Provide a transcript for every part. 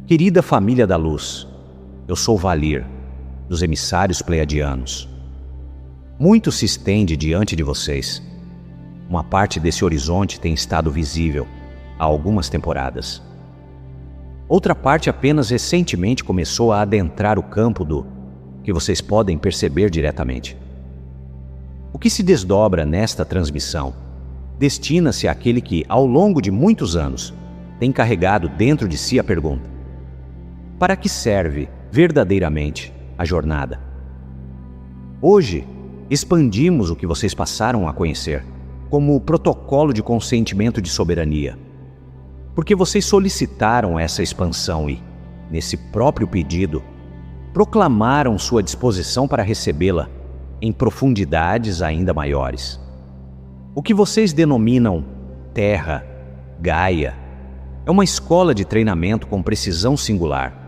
Querida família da luz, eu sou Valir, dos emissários pleiadianos. Muito se estende diante de vocês. Uma parte desse horizonte tem estado visível há algumas temporadas. Outra parte apenas recentemente começou a adentrar o campo do que vocês podem perceber diretamente. O que se desdobra nesta transmissão destina-se àquele que, ao longo de muitos anos, tem carregado dentro de si a pergunta: para que serve verdadeiramente a jornada? Hoje, expandimos o que vocês passaram a conhecer como o protocolo de consentimento de soberania, porque vocês solicitaram essa expansão e, nesse próprio pedido, proclamaram sua disposição para recebê-la em profundidades ainda maiores. O que vocês denominam Terra, Gaia, é uma escola de treinamento com precisão singular,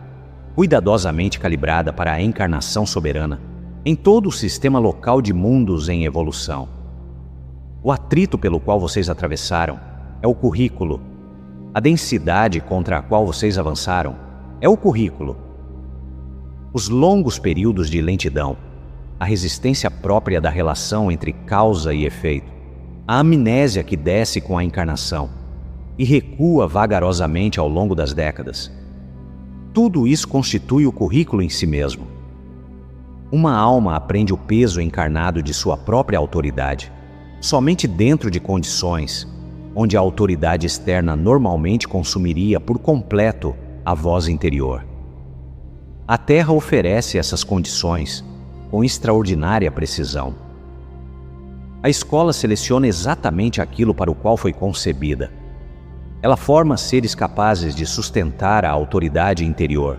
cuidadosamente calibrada para a encarnação soberana em todo o sistema local de mundos em evolução. O atrito pelo qual vocês atravessaram é o currículo. A densidade contra a qual vocês avançaram é o currículo. Os longos períodos de lentidão, a resistência própria da relação entre causa e efeito, a amnésia que desce com a encarnação e recua vagarosamente ao longo das décadas. Tudo isso constitui o currículo em si mesmo. Uma alma aprende o peso encarnado de sua própria autoridade somente dentro de condições onde a autoridade externa normalmente consumiria por completo a voz interior. A Terra oferece essas condições com extraordinária precisão. A escola seleciona exatamente aquilo para o qual foi concebida. Ela forma seres capazes de sustentar a autoridade interior,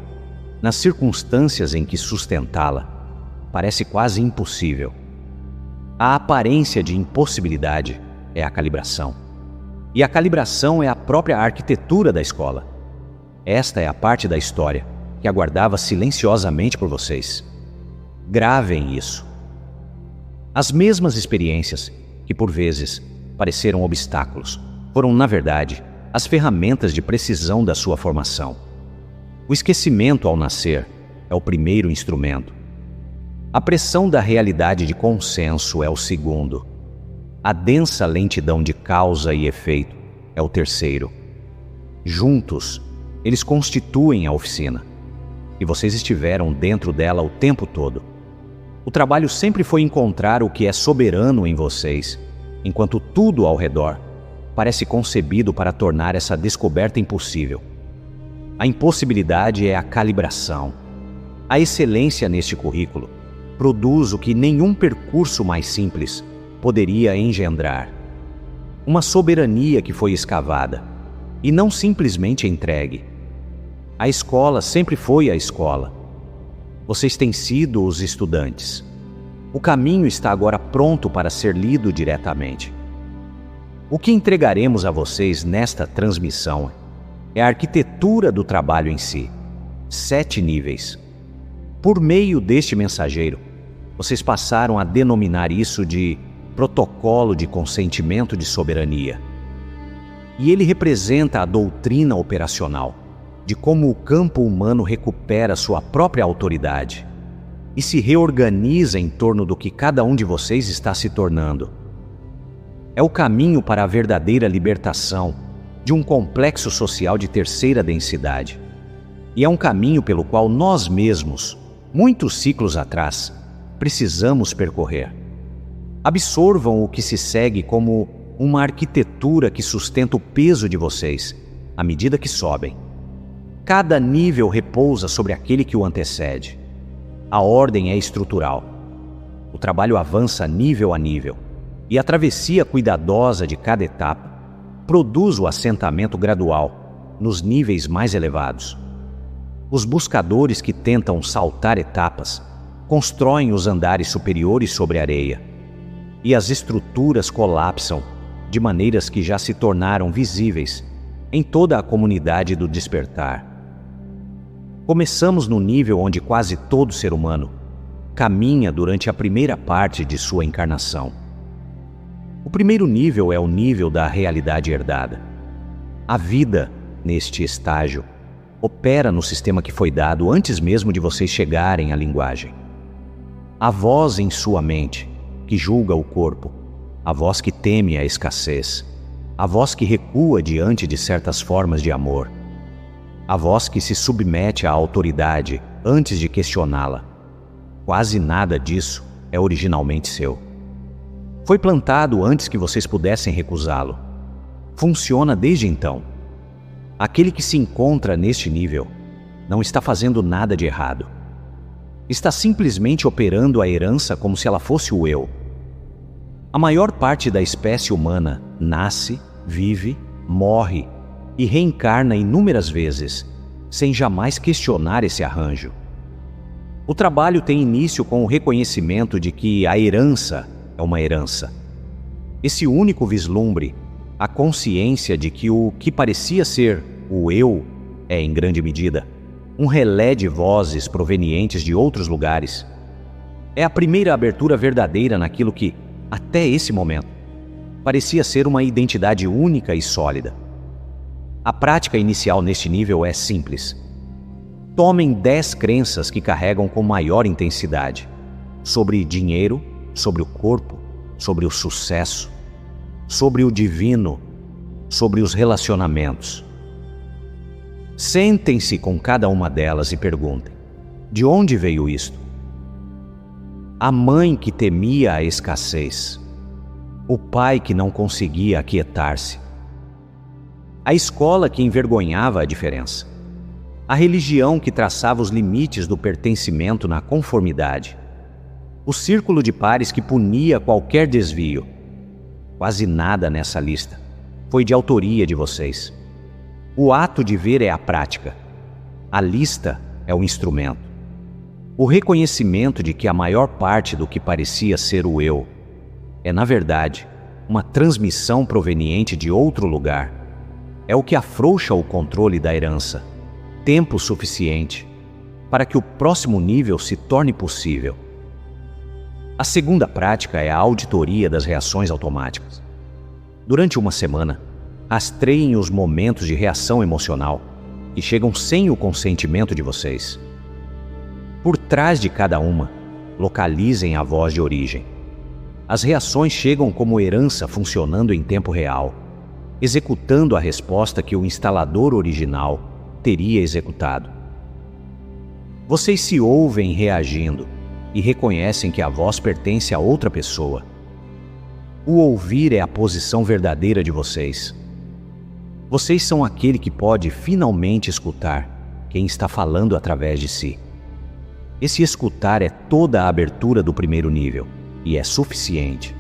nas circunstâncias em que sustentá-la parece quase impossível. A aparência de impossibilidade é a calibração. E a calibração é a própria arquitetura da escola. Esta é a parte da história que aguardava silenciosamente por vocês. Gravem isso. As mesmas experiências que, por vezes, pareceram obstáculos, foram, na verdade, as ferramentas de precisão da sua formação. O esquecimento ao nascer é o primeiro instrumento. A pressão da realidade de consenso é o segundo. A densa lentidão de causa e efeito é o terceiro. Juntos, eles constituem a oficina. E vocês estiveram dentro dela o tempo todo. O trabalho sempre foi encontrar o que é soberano em vocês, enquanto tudo ao redor parece concebido para tornar essa descoberta impossível. A impossibilidade é a calibração. A excelência neste currículo produz o que nenhum percurso mais simples poderia engendrar. Uma soberania que foi escavada e não simplesmente entregue. A escola sempre foi a escola. Vocês têm sido os estudantes. O caminho está agora pronto para ser lido diretamente. O que entregaremos a vocês nesta transmissão é a arquitetura do trabalho em si. 7 níveis. Por meio deste mensageiro, vocês passaram a denominar isso de protocolo de consentimento de soberania. E ele representa a doutrina operacional de como o campo humano recupera sua própria autoridade e se reorganiza em torno do que cada um de vocês está se tornando. É o caminho para a verdadeira libertação de um complexo social de terceira densidade. E é um caminho pelo qual nós mesmos, muitos ciclos atrás, precisamos percorrer. Absorvam o que se segue como uma arquitetura que sustenta o peso de vocês à medida que sobem. Cada nível repousa sobre aquele que o antecede. A ordem é estrutural. O trabalho avança nível a nível, e a travessia cuidadosa de cada etapa produz o assentamento gradual nos níveis mais elevados. Os buscadores que tentam saltar etapas constroem os andares superiores sobre a areia, e as estruturas colapsam de maneiras que já se tornaram visíveis em toda a comunidade do despertar. Começamos no nível onde quase todo ser humano caminha durante a primeira parte de sua encarnação. O primeiro nível é o nível da realidade herdada. A vida, neste estágio, opera no sistema que foi dado antes mesmo de vocês chegarem à linguagem. A voz em sua mente, que julga o corpo, a voz que teme a escassez, a voz que recua diante de certas formas de amor, a voz que se submete à autoridade antes de questioná-la. Quase nada disso é originalmente seu. Foi plantado antes que vocês pudessem recusá-lo. Funciona desde então. Aquele que se encontra neste nível não está fazendo nada de errado. Está simplesmente operando a herança como se ela fosse o eu. A maior parte da espécie humana nasce, vive, morre e reencarna inúmeras vezes, sem jamais questionar esse arranjo. O trabalho tem início com o reconhecimento de que a herança é uma herança. Esse único vislumbre, a consciência de que o que parecia ser o eu é, em grande medida, um relé de vozes provenientes de outros lugares. É a primeira abertura verdadeira naquilo que, até esse momento, parecia ser uma identidade única e sólida. A prática inicial neste nível é simples. Tomem 10 crenças que carregam com maior intensidade, sobre dinheiro, sobre o corpo, sobre o sucesso, sobre o divino, sobre os relacionamentos. Sentem-se com cada uma delas e perguntem: de onde veio isto? A mãe que temia a escassez, o pai que não conseguia aquietar-se, a escola que envergonhava a diferença, a religião que traçava os limites do pertencimento na conformidade, o círculo de pares que punia qualquer desvio. Quase nada nessa lista foi de autoria de vocês. O ato de ver é a prática. A lista é o instrumento. O reconhecimento de que a maior parte do que parecia ser o eu é, na verdade, uma transmissão proveniente de outro lugar. É o que afrouxa o controle da herança, tempo suficiente para que o próximo nível se torne possível. A segunda prática é a auditoria das reações automáticas. Durante uma semana, rastreiem os momentos de reação emocional que chegam sem o consentimento de vocês. Por trás de cada uma, localizem a voz de origem. As reações chegam como herança funcionando em tempo real, executando a resposta que o instalador original teria executado. Vocês se ouvem reagindo e reconhecem que a voz pertence a outra pessoa. O ouvir é a posição verdadeira de vocês. Vocês são aquele que pode finalmente escutar quem está falando através de si. Esse escutar é toda a abertura do primeiro nível e é suficiente.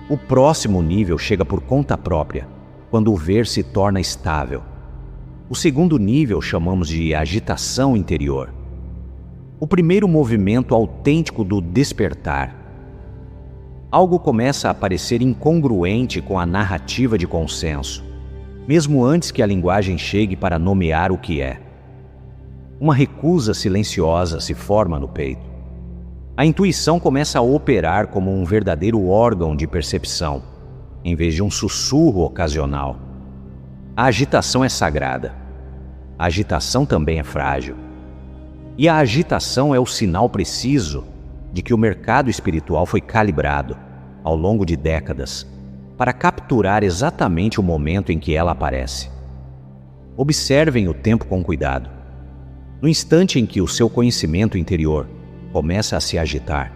O próximo nível chega por conta própria, quando o ver se torna estável. O segundo nível chamamos de agitação interior. O primeiro movimento autêntico do despertar. Algo começa a parecer incongruente com a narrativa de consenso, mesmo antes que a linguagem chegue para nomear o que é. Uma recusa silenciosa se forma no peito. A intuição começa a operar como um verdadeiro órgão de percepção, em vez de um sussurro ocasional. A agitação é sagrada. A agitação também é frágil. E a agitação é o sinal preciso de que o mercado espiritual foi calibrado, ao longo de décadas, para capturar exatamente o momento em que ela aparece. Observem o tempo com cuidado. No instante em que o seu conhecimento interior começa a se agitar,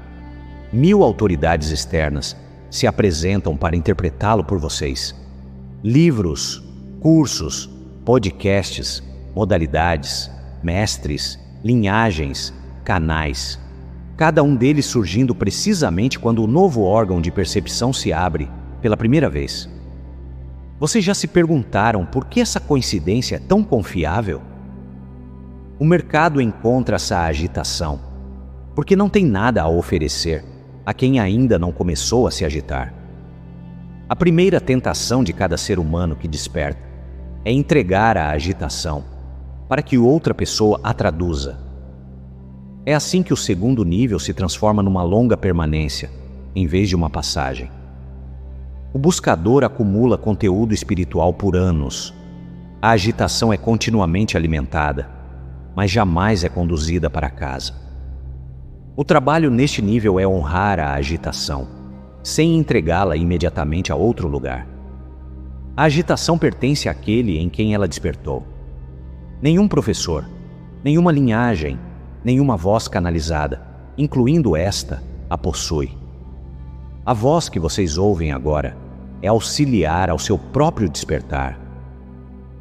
1000 autoridades externas se apresentam para interpretá-lo por vocês. Livros, cursos, podcasts, modalidades, mestres, linhagens, canais, cada um deles surgindo precisamente quando o novo órgão de percepção se abre pela primeira vez. Vocês já se perguntaram por que essa coincidência é tão confiável? O mercado encontra essa agitação porque não tem nada a oferecer a quem ainda não começou a se agitar. A primeira tentação de cada ser humano que desperta é entregar a agitação para que outra pessoa a traduza. É assim que o segundo nível se transforma numa longa permanência, em vez de uma passagem. O buscador acumula conteúdo espiritual por anos. A agitação é continuamente alimentada, mas jamais é conduzida para casa. O trabalho neste nível é honrar a agitação, sem entregá-la imediatamente a outro lugar. A agitação pertence àquele em quem ela despertou. Nenhum professor, nenhuma linhagem, nenhuma voz canalizada, incluindo esta, a possui. A voz que vocês ouvem agora é auxiliar ao seu próprio despertar.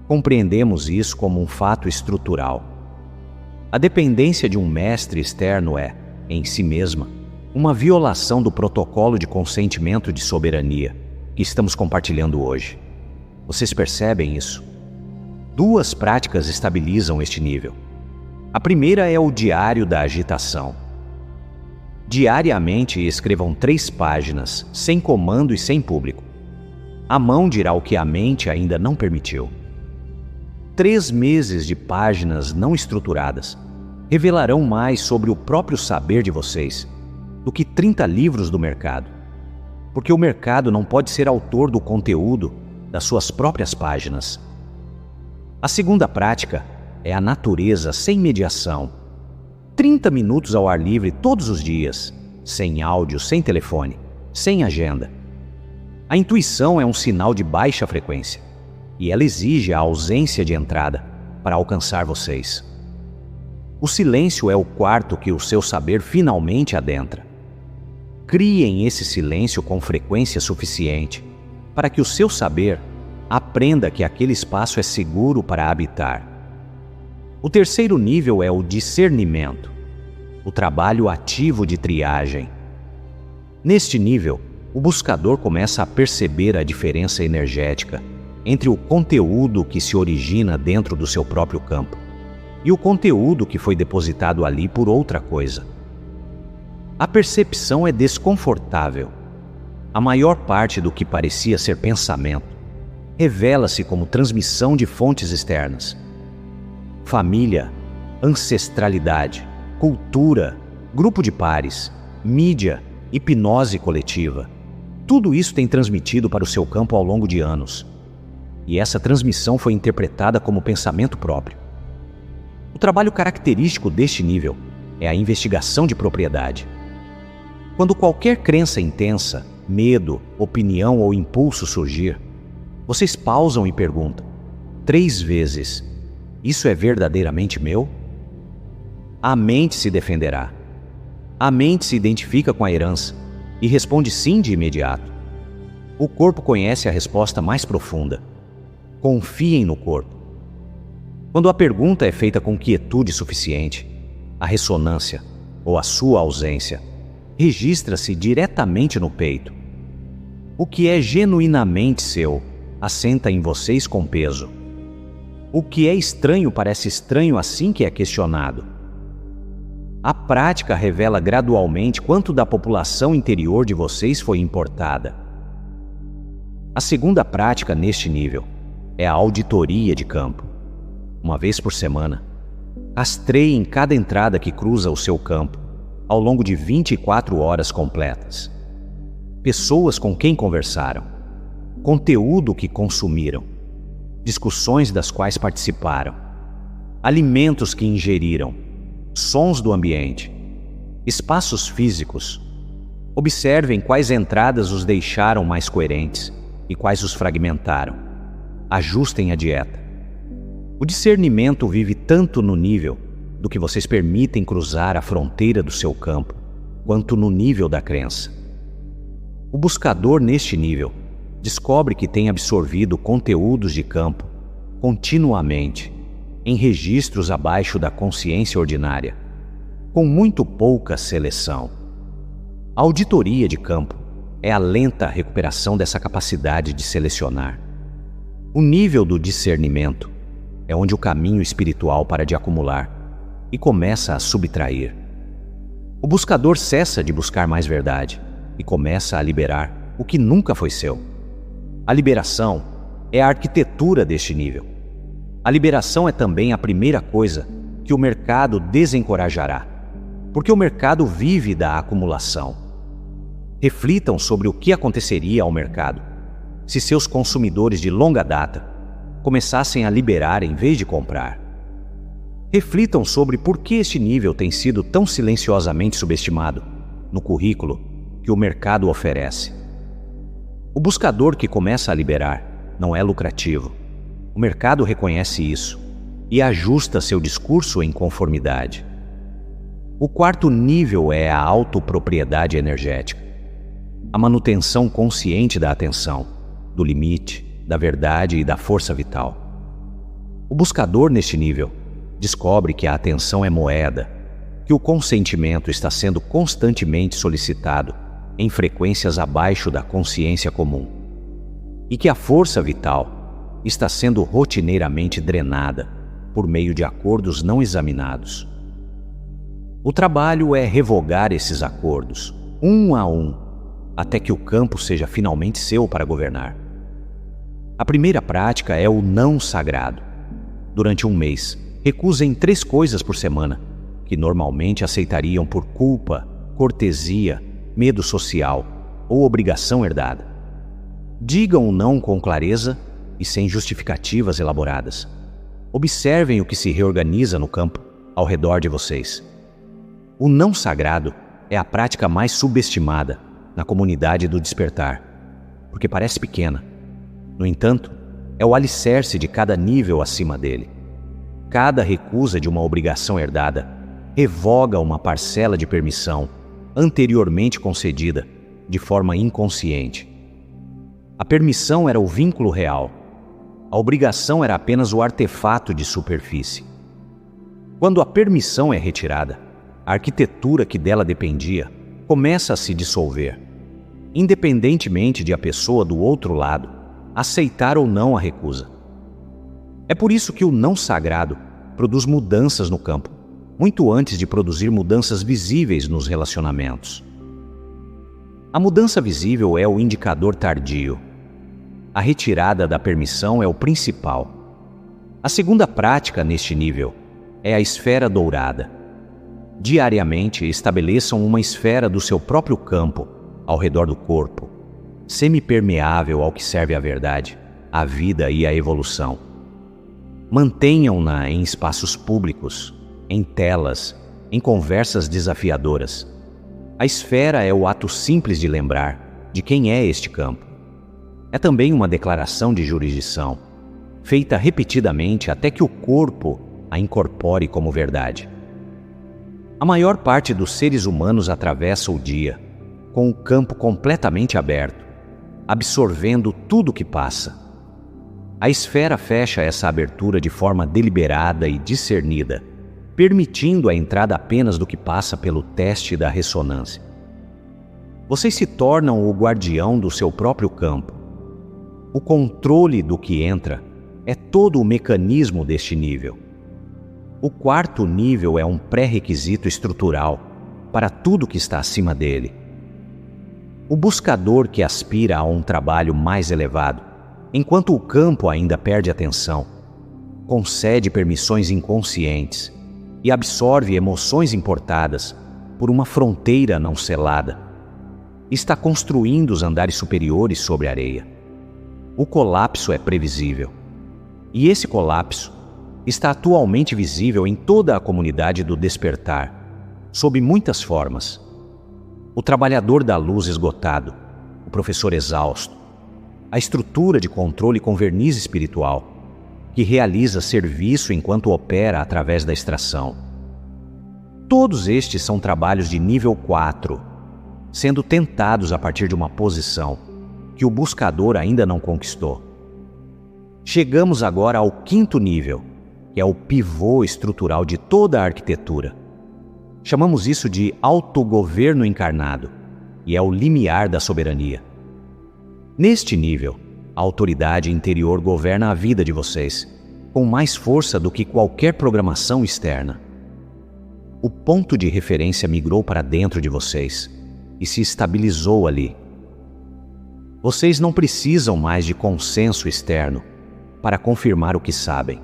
Compreendemos isso como um fato estrutural. A dependência de um mestre externo é, em si mesma, uma violação do protocolo de consentimento de soberania que estamos compartilhando hoje. Vocês percebem isso? Duas práticas estabilizam este nível. A primeira é o diário da agitação. Diariamente escrevam 3 páginas, sem comando e sem público. A mão dirá o que a mente ainda não permitiu. 3 meses de páginas não estruturadas revelarão mais sobre o próprio saber de vocês do que 30 livros do mercado, porque o mercado não pode ser autor do conteúdo das suas próprias páginas. A segunda prática é a natureza sem mediação. 30 minutos ao ar livre todos os dias, sem áudio, sem telefone, sem agenda. A intuição é um sinal de baixa frequência e ela exige a ausência de entrada para alcançar vocês. O silêncio é o quarto que o seu saber finalmente adentra. Criem esse silêncio com frequência suficiente para que o seu saber aprenda que aquele espaço é seguro para habitar. O terceiro nível é o discernimento, o trabalho ativo de triagem. Neste nível, o buscador começa a perceber a diferença energética entre o conteúdo que se origina dentro do seu próprio campo e o conteúdo que foi depositado ali por outra coisa. A percepção é desconfortável. A maior parte do que parecia ser pensamento revela-se como transmissão de fontes externas. Família, ancestralidade, cultura, grupo de pares, mídia, hipnose coletiva. Tudo isso tem transmitido para o seu campo ao longo de anos. E essa transmissão foi interpretada como pensamento próprio. O trabalho característico deste nível é a investigação de propriedade. Quando qualquer crença intensa, medo, opinião ou impulso surgir, vocês pausam e perguntam, 3 vezes, isso é verdadeiramente meu? A mente se defenderá. A mente se identifica com a herança e responde sim de imediato. O corpo conhece a resposta mais profunda. Confiem no corpo. Quando a pergunta é feita com quietude suficiente, a ressonância, ou a sua ausência, registra-se diretamente no peito. O que é genuinamente seu assenta em vocês com peso. O que é estranho parece estranho assim que é questionado. A prática revela gradualmente quanto da população interior de vocês foi importada. A segunda prática neste nível é a auditoria de campo. Uma vez por semana, rastreiem cada entrada que cruza o seu campo ao longo de 24 horas completas. Pessoas com quem conversaram, conteúdo que consumiram, discussões das quais participaram, alimentos que ingeriram, sons do ambiente, espaços físicos. Observem quais entradas os deixaram mais coerentes e quais os fragmentaram. Ajustem a dieta. O discernimento vive tanto no nível do que vocês permitem cruzar a fronteira do seu campo, quanto no nível da crença. O buscador neste nível descobre que tem absorvido conteúdos de campo continuamente, em registros abaixo da consciência ordinária, com muito pouca seleção. A auditoria de campo é a lenta recuperação dessa capacidade de selecionar. O nível do discernimento é onde o caminho espiritual para de acumular e começa a subtrair. O buscador cessa de buscar mais verdade e começa a liberar o que nunca foi seu. A liberação é a arquitetura deste nível. A liberação é também a primeira coisa que o mercado desencorajará, porque o mercado vive da acumulação. Reflitam sobre o que aconteceria ao mercado se seus consumidores de longa data começassem a liberar em vez de comprar. Reflitam sobre por que este nível tem sido tão silenciosamente subestimado no currículo que o mercado oferece. O buscador que começa a liberar não é lucrativo. O mercado reconhece isso e ajusta seu discurso em conformidade. O quarto nível é a autopropriedade energética, a manutenção consciente da atenção, do limite, da verdade e da força vital. O buscador neste nível descobre que a atenção é moeda, que o consentimento está sendo constantemente solicitado em frequências abaixo da consciência comum e que a força vital está sendo rotineiramente drenada por meio de acordos não examinados. O trabalho é revogar esses acordos, um a um, até que o campo seja finalmente seu para governar. A primeira prática é o não sagrado. Durante um mês, recusem 3 coisas por semana, que normalmente aceitariam por culpa, cortesia, medo social ou obrigação herdada. Digam o não com clareza e sem justificativas elaboradas. Observem o que se reorganiza no campo, ao redor de vocês. O não sagrado é a prática mais subestimada na comunidade do despertar, porque parece pequena. No entanto, é o alicerce de cada nível acima dele. Cada recusa de uma obrigação herdada revoga uma parcela de permissão anteriormente concedida de forma inconsciente. A permissão era o vínculo real. A obrigação era apenas o artefato de superfície. Quando a permissão é retirada, a arquitetura que dela dependia começa a se dissolver, independentemente de a pessoa do outro lado aceitar ou não a recusa. É por isso que o não sagrado produz mudanças no campo, muito antes de produzir mudanças visíveis nos relacionamentos. A mudança visível é o indicador tardio. A retirada da permissão é o principal. A segunda prática neste nível é a esfera dourada. Diariamente estabeleçam uma esfera do seu próprio campo ao redor do corpo, semipermeável ao que serve a verdade, a vida e a evolução. Mantenham-na em espaços públicos, em telas, em conversas desafiadoras. A esfera é o ato simples de lembrar de quem é este campo. É também uma declaração de jurisdição, feita repetidamente até que o corpo a incorpore como verdade. A maior parte dos seres humanos atravessa o dia com o campo completamente aberto, absorvendo tudo o que passa. A esfera fecha essa abertura de forma deliberada e discernida, permitindo a entrada apenas do que passa pelo teste da ressonância. Vocês se tornam o guardião do seu próprio campo. O controle do que entra é todo o mecanismo deste nível. O quarto nível é um pré-requisito estrutural para tudo que está acima dele. O buscador que aspira a um trabalho mais elevado, enquanto o campo ainda perde atenção, concede permissões inconscientes e absorve emoções importadas por uma fronteira não selada. Está construindo os andares superiores sobre a areia. O colapso é previsível. E esse colapso está atualmente visível em toda a comunidade do despertar, sob muitas formas. O trabalhador da luz esgotado, o professor exausto, a estrutura de controle com verniz espiritual, que realiza serviço enquanto opera através da extração. Todos estes são trabalhos de nível 4, sendo tentados a partir de uma posição que o buscador ainda não conquistou. Chegamos agora ao quinto nível, que é o pivô estrutural de toda a arquitetura. Chamamos isso de autogoverno encarnado, e é o limiar da soberania. Neste nível, a autoridade interior governa a vida de vocês, com mais força do que qualquer programação externa. O ponto de referência migrou para dentro de vocês e se estabilizou ali. Vocês não precisam mais de consenso externo para confirmar o que sabem.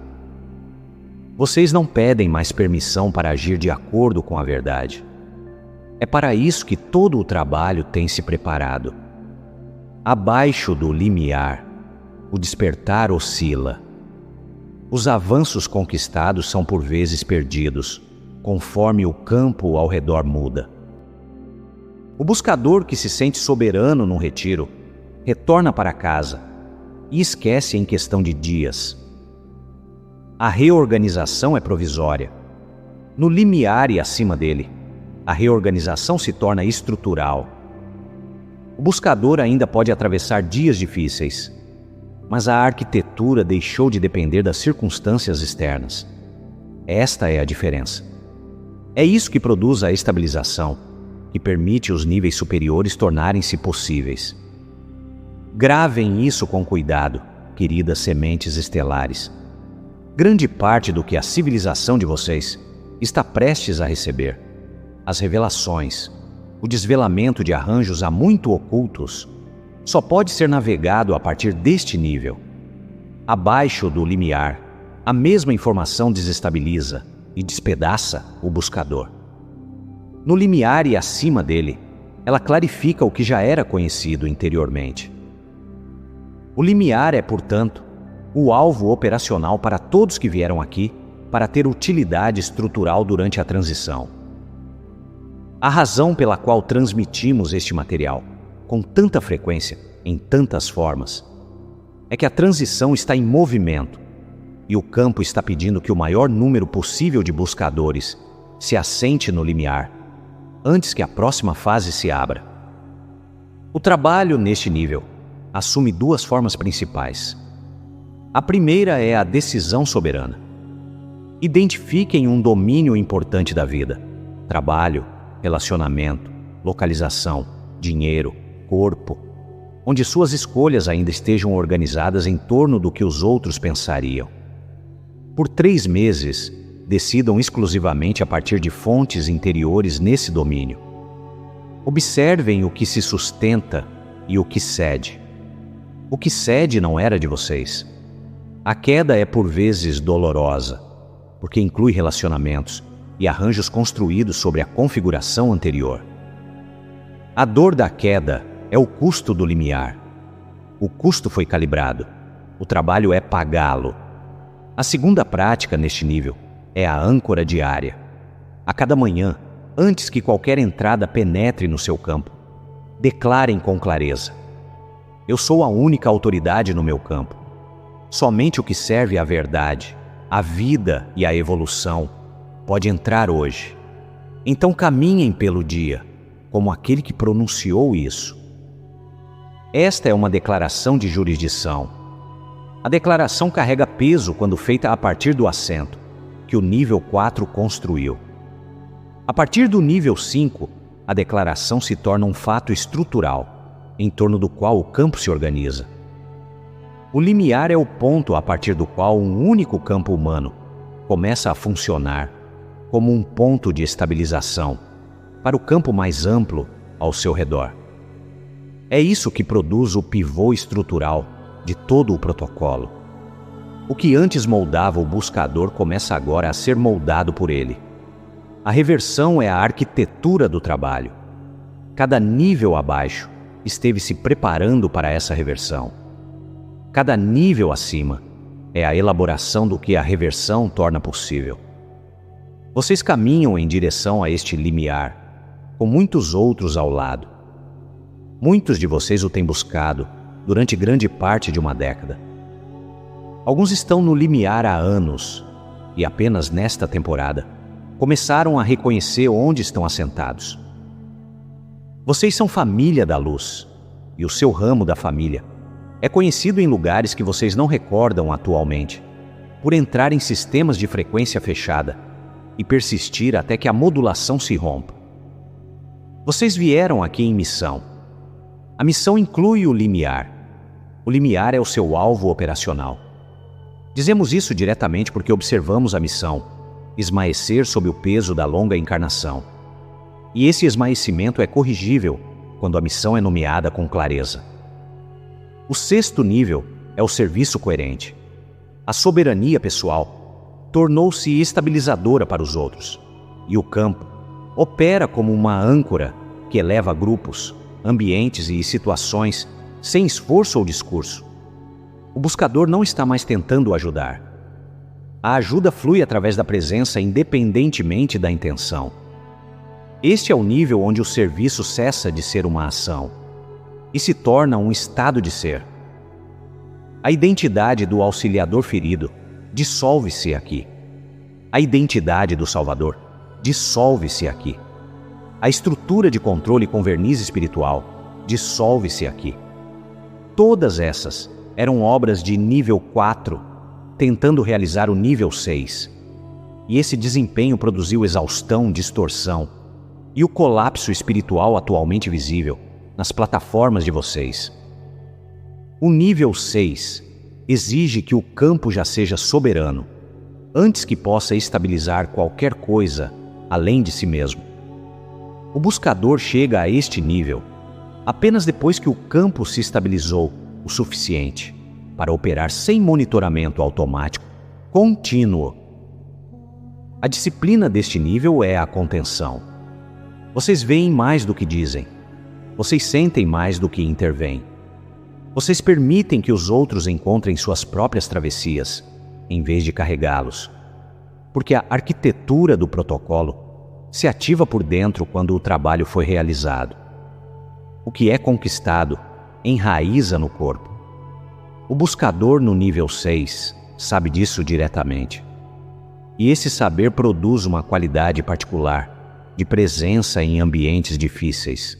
Vocês não pedem mais permissão para agir de acordo com a verdade. É para isso que todo o trabalho tem se preparado. Abaixo do limiar, o despertar oscila, Os avanços conquistados são por vezes perdidos, conforme o campo ao redor muda. O buscador que se sente soberano num retiro, retorna para casa e esquece em questão de dias. A reorganização é provisória. No limiar e acima dele, a reorganização se torna estrutural. O buscador ainda pode atravessar dias difíceis, mas a arquitetura deixou de depender das circunstâncias externas. Esta é a diferença. É isso que produz a estabilização, que permite os níveis superiores tornarem-se possíveis. Gravem isso com cuidado, queridas sementes estelares. Grande parte do que a civilização de vocês está prestes a receber, as revelações, o desvelamento de arranjos há muito ocultos, só pode ser navegado a partir deste nível. Abaixo do limiar, a mesma informação desestabiliza e despedaça o buscador. No limiar e acima dele, ela clarifica o que já era conhecido interiormente. O limiar é, portanto, o alvo operacional para todos que vieram aqui para ter utilidade estrutural durante a transição. A razão pela qual transmitimos este material com tanta frequência, em tantas formas, é que a transição está em movimento e o campo está pedindo que o maior número possível de buscadores se assente no limiar antes que a próxima fase se abra. O trabalho neste nível assume duas formas principais. A primeira é a decisão soberana. Identifiquem um domínio importante da vida: trabalho, relacionamento, localização, dinheiro, corpo, onde suas escolhas ainda estejam organizadas em torno do que os outros pensariam. Por 3 meses, decidam exclusivamente a partir de fontes interiores nesse domínio. Observem o que se sustenta e o que cede. O que cede não era de vocês. A queda é por vezes dolorosa, porque inclui relacionamentos e arranjos construídos sobre a configuração anterior. A dor da queda é o custo do limiar. O custo foi calibrado. O trabalho é pagá-lo. A segunda prática neste nível é a âncora diária. A cada manhã, antes que qualquer entrada penetre no seu campo, declarem com clareza: eu sou a única autoridade no meu campo. Somente o que serve à verdade, à vida e à evolução pode entrar hoje. Então caminhem pelo dia, como aquele que pronunciou isso. Esta é uma declaração de jurisdição. A declaração carrega peso quando feita a partir do assento que o nível 4 construiu. A partir do nível 5, a declaração se torna um fato estrutural, em torno do qual o campo se organiza. O limiar é o ponto a partir do qual um único campo humano começa a funcionar como um ponto de estabilização para o campo mais amplo ao seu redor. É isso que produz o pivô estrutural de todo o protocolo. O que antes moldava o buscador começa agora a ser moldado por ele. A reversão é a arquitetura do trabalho. Cada nível abaixo esteve se preparando para essa reversão. Cada nível acima é a elaboração do que a reversão torna possível. Vocês caminham em direção a este limiar, com muitos outros ao lado. Muitos de vocês o têm buscado durante grande parte de uma década. Alguns estão no limiar há anos e apenas nesta temporada começaram a reconhecer onde estão assentados. Vocês são família da luz e o seu ramo da família é conhecido em lugares que vocês não recordam atualmente, por entrar em sistemas de frequência fechada e persistir até que a modulação se rompa. Vocês vieram aqui em missão. A missão inclui o limiar. O limiar é o seu alvo operacional. Dizemos isso diretamente porque observamos a missão esmaecer sob o peso da longa encarnação. E esse esmaecimento é corrigível quando a missão é nomeada com clareza. O 6º nível é o serviço coerente. A soberania pessoal tornou-se estabilizadora para os outros, e o campo opera como uma âncora que eleva grupos, ambientes e situações sem esforço ou discurso. O buscador não está mais tentando ajudar. A ajuda flui através da presença independentemente da intenção. Este é o nível onde o serviço cessa de ser uma ação e se torna um estado de ser. A identidade do auxiliador ferido dissolve-se aqui. A identidade do Salvador dissolve-se aqui. A estrutura de controle com verniz espiritual dissolve-se aqui. Todas essas eram obras de nível 4, tentando realizar o nível 6. E esse desempenho produziu exaustão, distorção e o colapso espiritual atualmente visível nas plataformas de vocês. O nível 6 exige que o campo já seja soberano, antes que possa estabilizar qualquer coisa além de si mesmo. O buscador chega a este nível apenas depois que o campo se estabilizou o suficiente para operar sem monitoramento automático contínuo. A disciplina deste nível é a contenção. Vocês veem mais do que dizem. Vocês sentem mais do que intervêm. Vocês permitem que os outros encontrem suas próprias travessias, em vez de carregá-los. Porque a arquitetura do protocolo se ativa por dentro quando o trabalho foi realizado. O que é conquistado enraiza no corpo. O buscador no nível 6 sabe disso diretamente. E esse saber produz uma qualidade particular de presença em ambientes difíceis.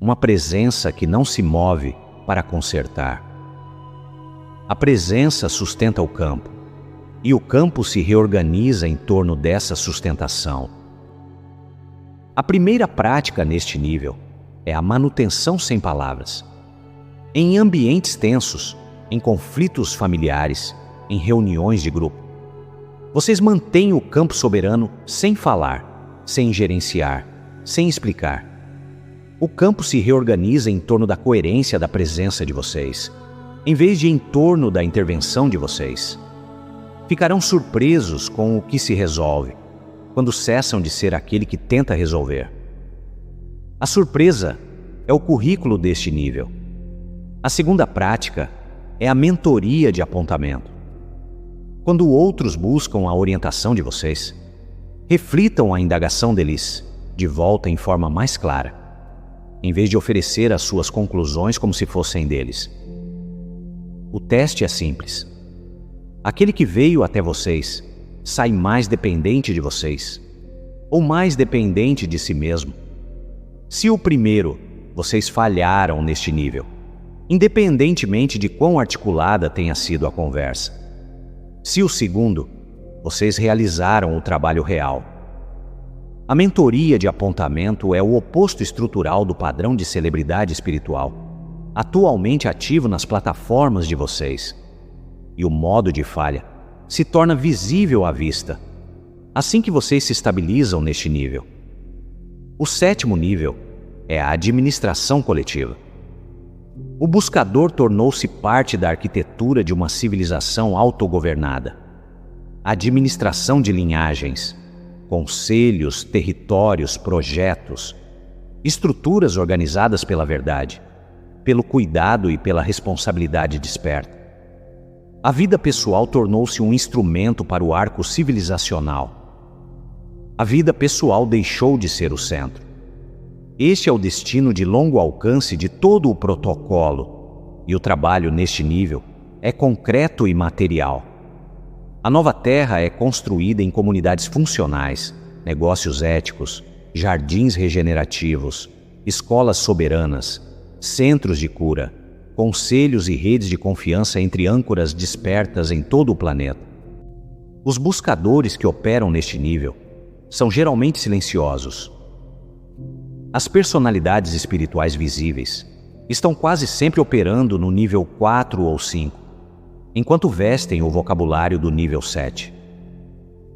Uma presença que não se move para consertar. A presença sustenta o campo, e o campo se reorganiza em torno dessa sustentação. A primeira prática neste nível é a manutenção sem palavras. Em ambientes tensos, em conflitos familiares, em reuniões de grupo, vocês mantêm o campo soberano sem falar, sem gerenciar, sem explicar. O campo se reorganiza em torno da coerência da presença de vocês, em vez de em torno da intervenção de vocês. Ficarão surpresos com o que se resolve, quando cessam de ser aquele que tenta resolver. A surpresa é o currículo deste nível. A segunda prática é a mentoria de apontamento. Quando outros buscam a orientação de vocês, reflitam a indagação deles de volta em forma mais clara, em vez de oferecer as suas conclusões como se fossem deles. O teste é simples. Aquele que veio até vocês sai mais dependente de vocês, ou mais dependente de si mesmo. Se o primeiro, vocês falharam neste nível, independentemente de quão articulada tenha sido a conversa. Se o segundo, vocês realizaram o trabalho real. A mentoria de apontamento é o oposto estrutural do padrão de celebridade espiritual, atualmente ativo nas plataformas de vocês. E o modo de falha se torna visível à vista, assim que vocês se estabilizam neste nível. O sétimo nível é a administração coletiva. O buscador tornou-se parte da arquitetura de uma civilização autogovernada. Administração de linhagens, conselhos, territórios, projetos, estruturas organizadas pela verdade, pelo cuidado e pela responsabilidade desperta. A vida pessoal tornou-se um instrumento para o arco civilizacional. A vida pessoal deixou de ser o centro. Este é o destino de longo alcance de todo o protocolo, e o trabalho neste nível é concreto e material. A nova Terra é construída em comunidades funcionais, negócios éticos, jardins regenerativos, escolas soberanas, centros de cura, conselhos e redes de confiança entre âncoras despertas em todo o planeta. Os buscadores que operam neste nível são geralmente silenciosos. As personalidades espirituais visíveis estão quase sempre operando no nível 4 ou 5, enquanto vestem o vocabulário do nível 7.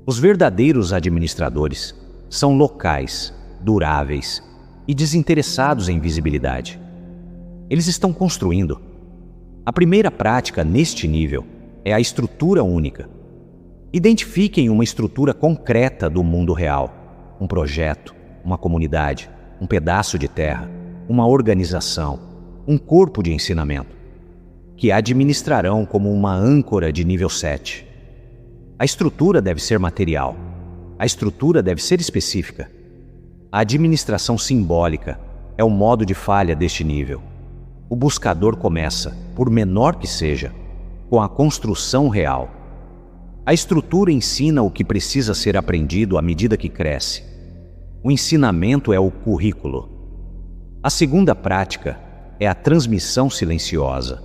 Os verdadeiros administradores são locais, duráveis e desinteressados em visibilidade. Eles estão construindo. A primeira prática neste nível é a estrutura única. Identifiquem uma estrutura concreta do mundo real, um projeto, uma comunidade, um pedaço de terra, uma organização, um corpo de ensinamento, que administrarão como uma âncora de nível 7. A estrutura deve ser material. A estrutura deve ser específica. A administração simbólica é o modo de falha deste nível. O buscador começa, por menor que seja, com a construção real. A estrutura ensina o que precisa ser aprendido à medida que cresce. O ensinamento é o currículo. A segunda prática é a transmissão silenciosa.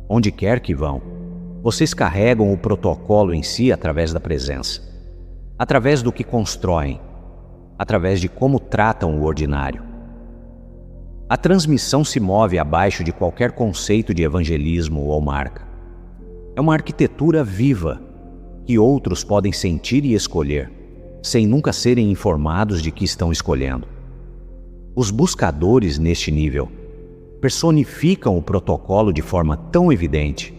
Onde quer que vão, vocês carregam o protocolo em si através da presença, através do que constroem, através de como tratam o ordinário. A transmissão se move abaixo de qualquer conceito de evangelismo ou marca. É uma arquitetura viva que outros podem sentir e escolher, sem nunca serem informados de que estão escolhendo. Os buscadores neste nível personificam o protocolo de forma tão evidente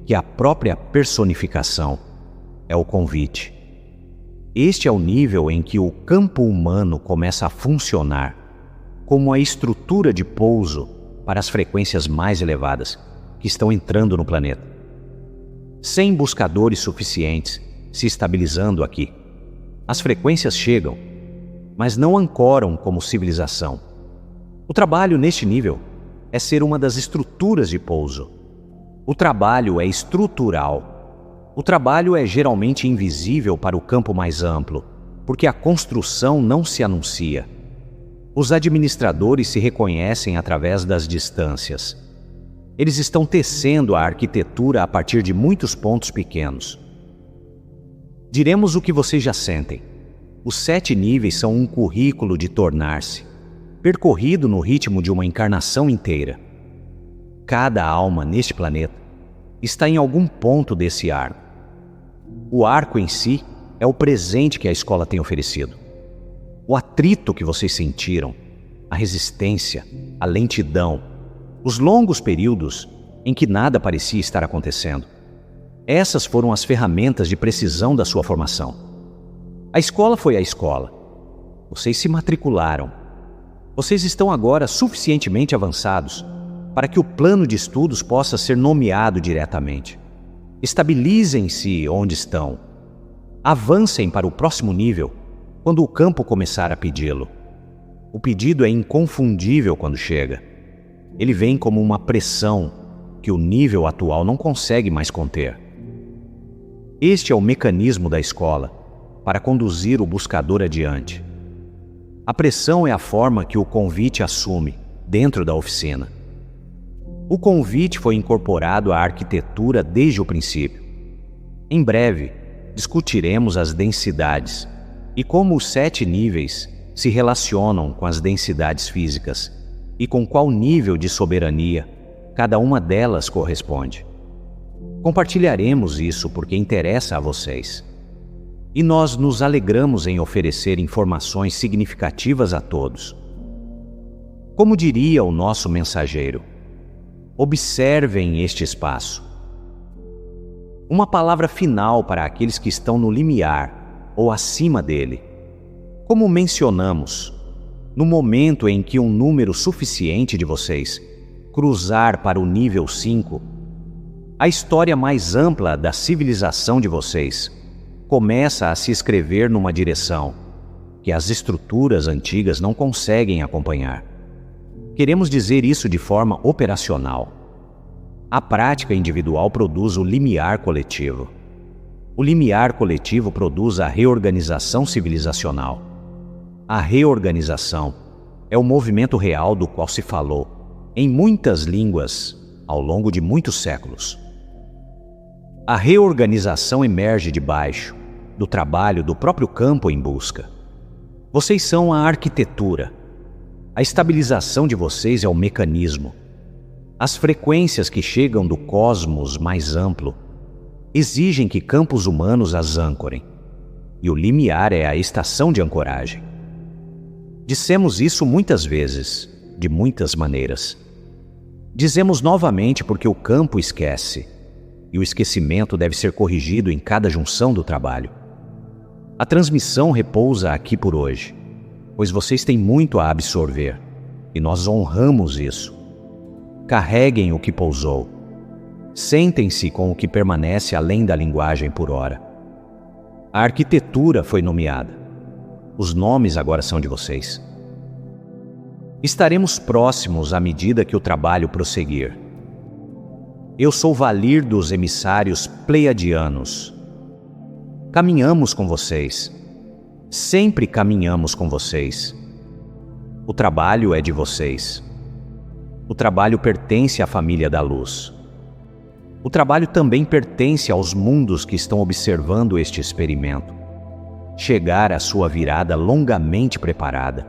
que a própria personificação é o convite. Este é o nível em que o campo humano começa a funcionar como a estrutura de pouso para as frequências mais elevadas que estão entrando no planeta. Sem buscadores suficientes se estabilizando aqui, as frequências chegam, mas não ancoram como civilização. O trabalho neste nível é ser uma das estruturas de pouso. O trabalho é estrutural. O trabalho é geralmente invisível para o campo mais amplo, porque a construção não se anuncia. Os administradores se reconhecem através das distâncias. Eles estão tecendo a arquitetura a partir de muitos pontos pequenos. Diremos o que vocês já sentem. Os 7 níveis são um currículo de tornar-se, percorrido no ritmo de uma encarnação inteira. Cada alma neste planeta está em algum ponto desse arco. O arco em si é o presente que a escola tem oferecido. O atrito que vocês sentiram, a resistência, a lentidão, os longos períodos em que nada parecia estar acontecendo. Essas foram as ferramentas de precisão da sua formação. A escola foi a escola. Vocês se matricularam. Vocês estão agora suficientemente avançados para que o plano de estudos possa ser nomeado diretamente. Estabilizem-se onde estão. Avancem para o próximo nível quando o campo começar a pedi-lo. O pedido é inconfundível quando chega. Ele vem como uma pressão que o nível atual não consegue mais conter. Este é o mecanismo da escola para conduzir o buscador adiante. A pressão é a forma que o convite assume dentro da oficina. O convite foi incorporado à arquitetura desde o princípio. Em breve, discutiremos as densidades e como os 7 níveis se relacionam com as densidades físicas e com qual nível de soberania cada uma delas corresponde. Compartilharemos isso porque interessa a vocês. E nós nos alegramos em oferecer informações significativas a todos. Como diria o nosso mensageiro, observem este espaço. Uma palavra final para aqueles que estão no limiar ou acima dele. Como mencionamos, no momento em que um número suficiente de vocês cruzar para o nível 5, a história mais ampla da civilização de vocês começa a se escrever numa direção que as estruturas antigas não conseguem acompanhar. Queremos dizer isso de forma operacional. A prática individual produz o limiar coletivo. O limiar coletivo produz a reorganização civilizacional. A reorganização é o movimento real do qual se falou em muitas línguas ao longo de muitos séculos. A reorganização emerge de baixo, do trabalho do próprio campo em busca. Vocês são a arquitetura. A estabilização de vocês é o mecanismo. As frequências que chegam do cosmos mais amplo exigem que campos humanos as âncorem, e o limiar é a estação de ancoragem. Dissemos isso muitas vezes, de muitas maneiras. Dizemos novamente porque o campo esquece, e o esquecimento deve ser corrigido em cada junção do trabalho. A transmissão repousa aqui por hoje, pois vocês têm muito a absorver, e nós honramos isso. Carreguem o que pousou. Sentem-se com o que permanece além da linguagem por hora. A arquitetura foi nomeada. Os nomes agora são de vocês. Estaremos próximos à medida que o trabalho prosseguir. Eu sou Valir dos emissários pleiadianos. Caminhamos com vocês. Sempre caminhamos com vocês. O trabalho é de vocês. O trabalho pertence à família da luz. O trabalho também pertence aos mundos que estão observando este experimento. Chegar à sua virada longamente preparada.